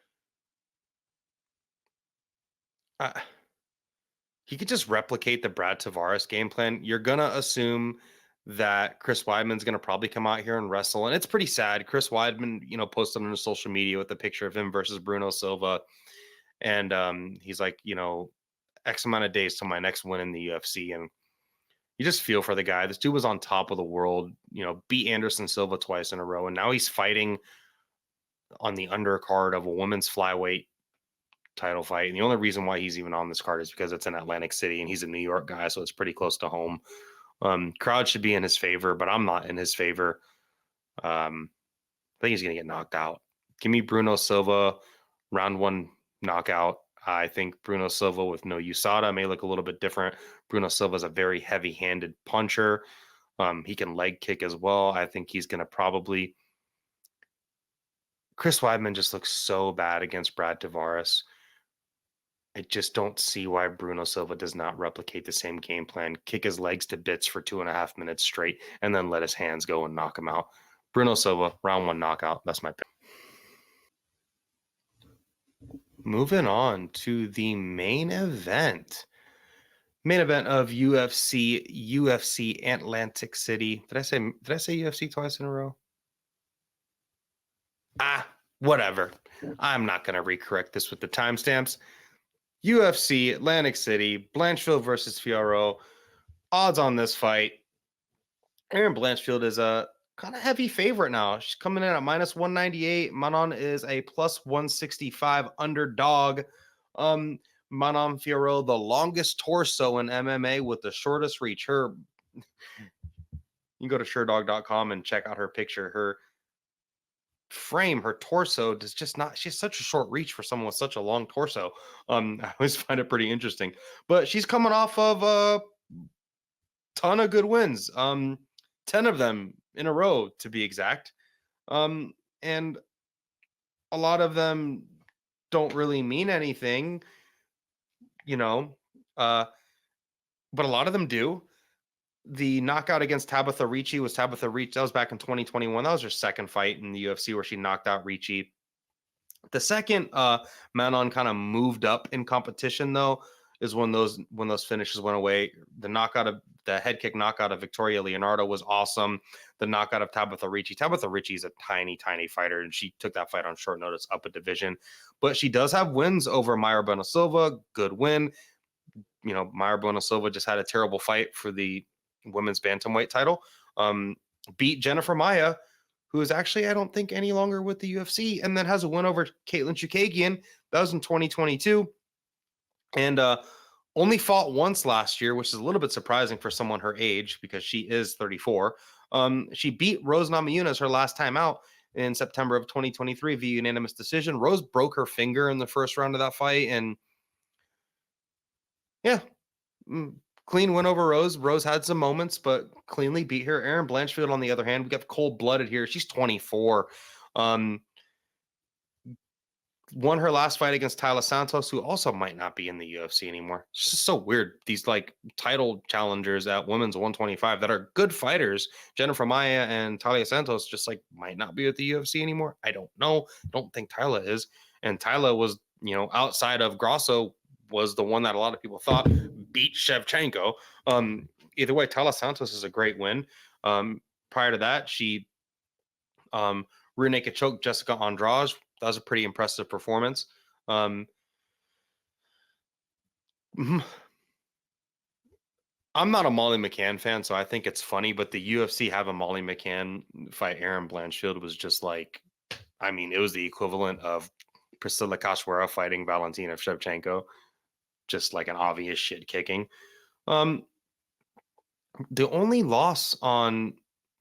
He could just replicate the Brad Tavares game plan. You're going to assume that Chris Weidman's going to probably come out here and wrestle. And it's pretty sad. Chris Weidman, posted on his social media with the picture of him versus Bruno Silva. And he's like, X amount of days till my next win in the UFC. And you just feel for the guy. This dude was on top of the world, beat Anderson Silva twice in a row. And now he's fighting on the undercard of a women's flyweight title fight. And the only reason why he's even on this card is because it's in Atlantic City and he's a New York guy, so it's pretty close to home. Crowd should be in his favor, but I'm not in his favor. I think he's going to get knocked out. Give me Bruno Silva, round 1 knockout. I think Bruno Silva with no USADA may look a little bit different. Bruno Silva is a very heavy-handed puncher. He can leg kick as well. I think he's going to probably... Chris Weidman just looks so bad against Brad Tavares. I just don't see why Bruno Silva does not replicate the same game plan, kick his legs to bits for 2.5 minutes straight, and then let his hands go and knock him out. Bruno Silva, round 1 knockout. That's my pick. Moving on to the main event. Main event of UFC Atlantic City. Did I say UFC twice in a row? Whatever. I'm not going to recorrect this with the timestamps. UFC Atlantic City, Blanchfield versus Fiorot. Odds on this fight. Erin Blanchfield is a kind of heavy favorite now. She's coming in at minus 198. Manon is a plus 165 underdog. Manon Fiorot, the longest torso in MMA with the shortest reach. You can go to Sherdog.com and check out her picture. Her frame, her torso does just not, she has such a short reach for someone with such a long torso. I always find it pretty interesting. But she's coming off of a ton of good wins. 10 of them in a row to be exact. And a lot of them don't really mean anything, but a lot of them do. The knockout against Tabitha Ricci was Tabitha Ricci. That was back in 2021. That was her second fight in the UFC where she knocked out Ricci. The second Manon kind of moved up in competition, though, is when those finishes went away. The head kick knockout of Victoria Leonardo was awesome. The knockout of Tabitha Ricci. Tabitha Ricci is a tiny, tiny fighter, and she took that fight on short notice up a division. But she does have wins over Mayra Bueno Silva. Good win. Mayra Bueno Silva just had a terrible fight for the women's bantamweight title. Beat Jennifer Maia, who is actually, I don't think, any longer with the UFC, and then has a win over Caitlin Chukagian. That was in 2022. And only fought once last year, which is a little bit surprising for someone her age because she is 34. She beat Rose Namajunas her last time out in September of 2023 via unanimous decision. Rose broke her finger in the first round of that fight, and yeah, clean win over Rose. Rose had some moments, but cleanly beat her. Erin Blanchfield, on the other hand, we got cold-blooded here. She's 24. Won her last fight against Taila Santos, who also might not be in the UFC anymore. It's just so weird. These title challengers at women's 125 that are good fighters, Jennifer Maia and Taila Santos, just might not be at the UFC anymore. I don't know. I don't think Taila is. And Taila was, outside of Grasso, was the one that a lot of people thought beat Shevchenko. Either way, Taila Santos is a great win. Prior to that, she rear naked choked Jessica Andrade. That was a pretty impressive performance. I'm not a Molly McCann fan, so I think it's funny, but the UFC have a Molly McCann fight Erin Blanchfield was just it was the equivalent of Priscilla Cachoeira fighting Valentina Shevchenko, just like an obvious shit kicking. The only loss on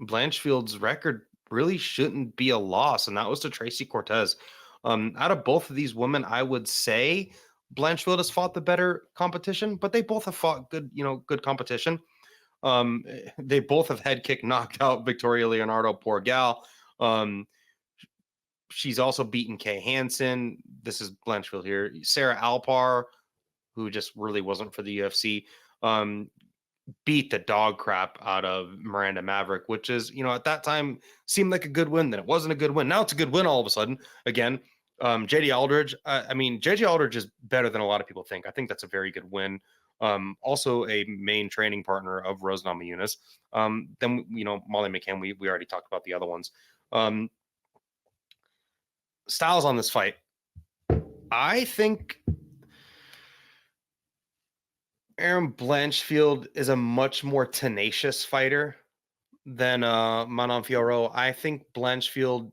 Blanchfield's record really shouldn't be a loss, and that was to Tracy Cortez. Out of both of these women, I would say Blanchfield has fought the better competition, but they both have fought good competition. They both have head kick knocked out Victoria Leonardo, poor gal. She's also beaten Kay Hansen. This is Blanchfield here. Sarah Alpar, who just really wasn't for the UFC. Beat the dog crap out of Miranda Maverick, which is, at that time seemed like a good win. Then it wasn't a good win. Now it's a good win all of a sudden. Again, JD Aldridge. JD Aldridge is better than a lot of people think. I think that's a very good win. Also a main training partner of Rose Namajunas. Then, Molly McCann, we already talked about the other ones. Styles on this fight. I think Erin Blanchfield is a much more tenacious fighter than Manon Fiorot. I think Blanchfield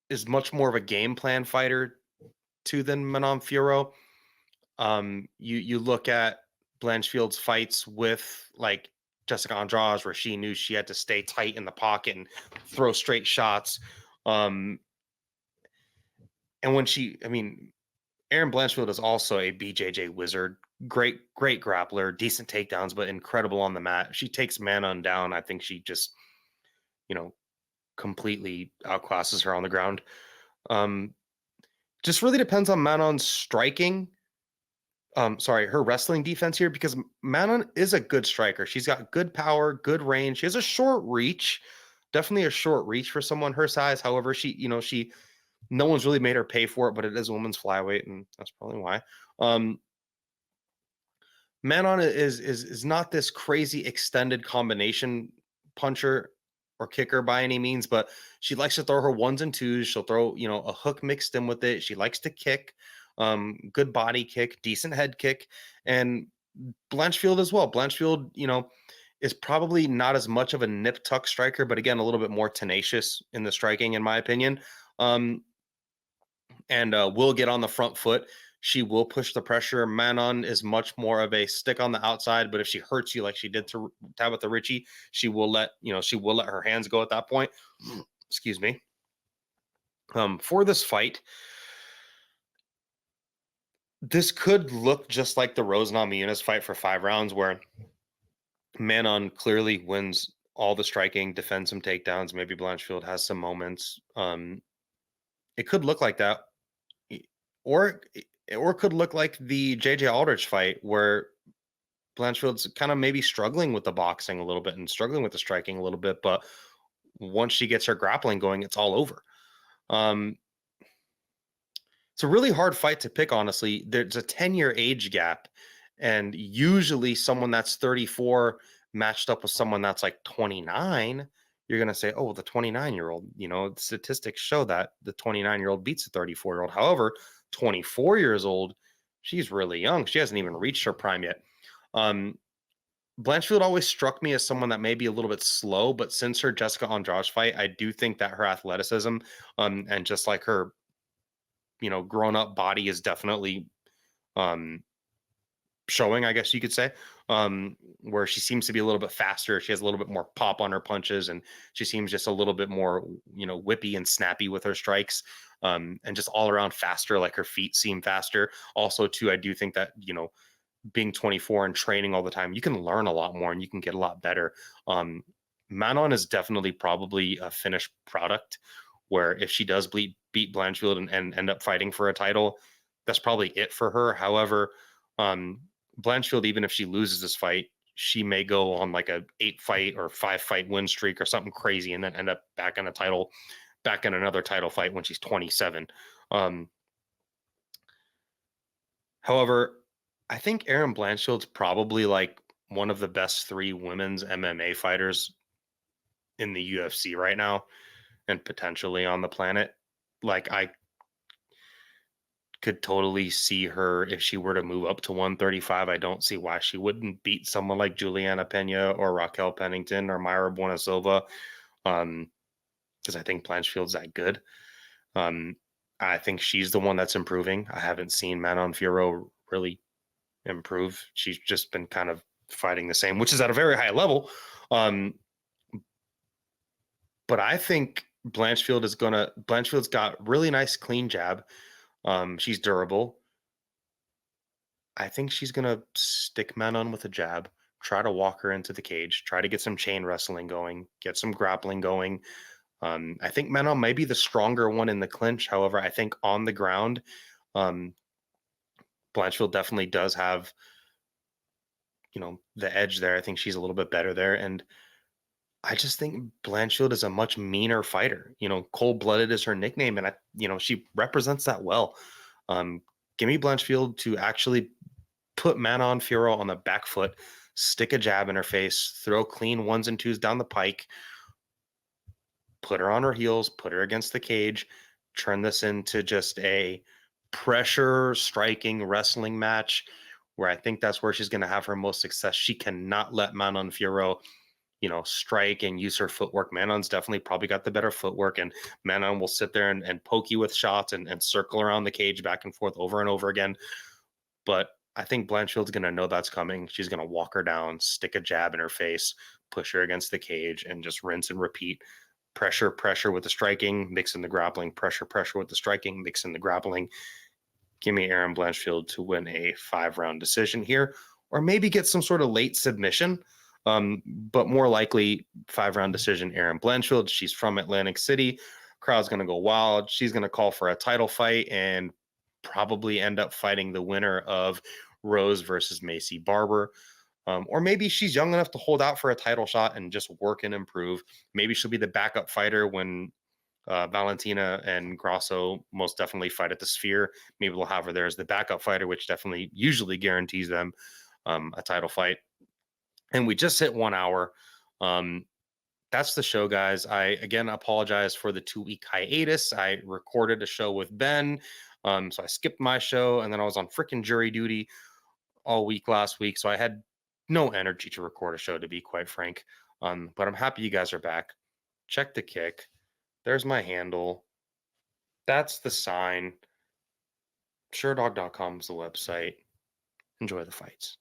is much more of a game plan fighter than Manon Fiorot. You look at Blanchfield's fights with Jessica Andrade, where she knew she had to stay tight in the pocket and throw straight shots. And when Erin Blanchfield is also a BJJ wizard. Great grappler, decent takedowns, but incredible on the mat. She takes Manon down. I think she just, completely outclasses her on the ground. Just really depends on Manon's striking. Her wrestling defense here, because Manon is a good striker. She's got good power, good range. She has a short reach, definitely a short reach for someone her size. However, no one's really made her pay for it, but it is a women's flyweight, and that's probably why. Manon is not this crazy extended combination puncher or kicker by any means, but she likes to throw her ones and twos. She'll throw, a hook mixed in with it. She likes to kick, good body kick, decent head kick, and Blanchfield as well. Blanchfield, is probably not as much of a nip tuck striker, but again, a little bit more tenacious in the striking, in my opinion. And will get on the front foot. She will push the pressure. Manon is much more of a stick on the outside, but if she hurts you like she did to Tabitha Ritchie, she will let her hands go at that point. Excuse me. For this fight, this could look just like the Rose Namajunas fight for 5 rounds, where Manon clearly wins all the striking, defends some takedowns. Maybe Blanchfield has some moments. It could look like that, or it could look like the JJ Aldrich fight, where Blanchfield's kind of maybe struggling with the boxing a little bit and struggling with the striking a little bit, but once she gets her grappling going, it's all over. It's a really hard fight to pick, honestly. There's a 10-year age gap, and usually someone that's 34 matched up with someone that's like 29, you're going to say, oh, the 29-year-old, statistics show that the 29-year-old beats a 34-year-old. However, 24 years old, she's really young. She hasn't even reached her prime yet. Blanchfield always struck me as someone that may be a little bit slow, but since her Jessica Andrade fight, I do think that her athleticism, and just like her, grown up body is definitely showing, I guess you could say, where she seems to be a little bit faster. She has a little bit more pop on her punches, and she seems just a little bit more, whippy and snappy with her strikes, and just all around faster. Like her feet seem faster. Also, too, I do think that, being 24 and training all the time, you can learn a lot more and you can get a lot better. Manon is definitely probably a finished product, where if she does beat Blanchfield and end up fighting for a title, that's probably it for her. However, Blanchfield, even if she loses this fight, she may go on like a 8-fight or 5-fight win streak or something crazy, and then end up back in another title fight when she's 27. However, I think Erin Blanchfield's probably like one of the best 3 women's MMA fighters in the UFC right now, and potentially on the planet. Like, I could totally see her, if she were to move up to 135, I don't see why she wouldn't beat someone like Juliana Pena or Raquel Pennington or Mayra Bueno Silva, because I think Blanchfield's that good. I think she's the one that's improving. I haven't seen Manon Fiorot really improve. She's just been kind of fighting the same, which is at a very high level. But I think Blanchfield's got really nice clean jab. She's durable. I think she's gonna stick Manon with a jab, try to walk her into the cage, try to get some chain wrestling going, get some grappling going. I think Manon may be the stronger one in the clinch. However, I think on the ground, Blanchfield definitely does have, the edge there. I think she's a little bit better there. And I just think Blanchfield is a much meaner fighter. Cold-blooded is her nickname, and she represents that well. Give me Blanchfield to actually put Manon Fiorot on the back foot, stick a jab in her face, throw clean 1s and 2s down the pike, put her on her heels, put her against the cage, turn this into just a pressure striking wrestling match, where I think that's where she's going to have her most success. She cannot let Manon Fiorot strike and use her footwork. Manon's definitely probably got the better footwork, and Manon will sit there and poke you with shots and circle around the cage back and forth over and over again. But I think Blanchfield's going to know that's coming. She's going to walk her down, stick a jab in her face, push her against the cage, and just rinse and repeat. Pressure with the striking, mix in the grappling, pressure with the striking, mix in the grappling. Give me Erin Blanchfield to win a 5-round decision here, or maybe get some sort of late submission. But more likely 5-round decision, Erin Blanchfield. She's from Atlantic City. Crowd's going to go wild. She's going to call for a title fight and probably end up fighting the winner of Rose versus Macy Barber. Or maybe she's young enough to hold out for a title shot and just work and improve. Maybe she'll be the backup fighter when Valentina and Grasso most definitely fight at the Sphere. Maybe we'll have her there as the backup fighter, which definitely usually guarantees them a title fight. And we just hit 1 hour. That's the show, guys. I, again, apologize for the 2-week hiatus. I recorded a show with Ben, so I skipped my show, and then I was on freaking jury duty all week last week, so I had no energy to record a show, to be quite frank. But I'm happy you guys are back. Check the kick. There's my handle. That's the sign. Sherdog.com is the website. Enjoy the fights.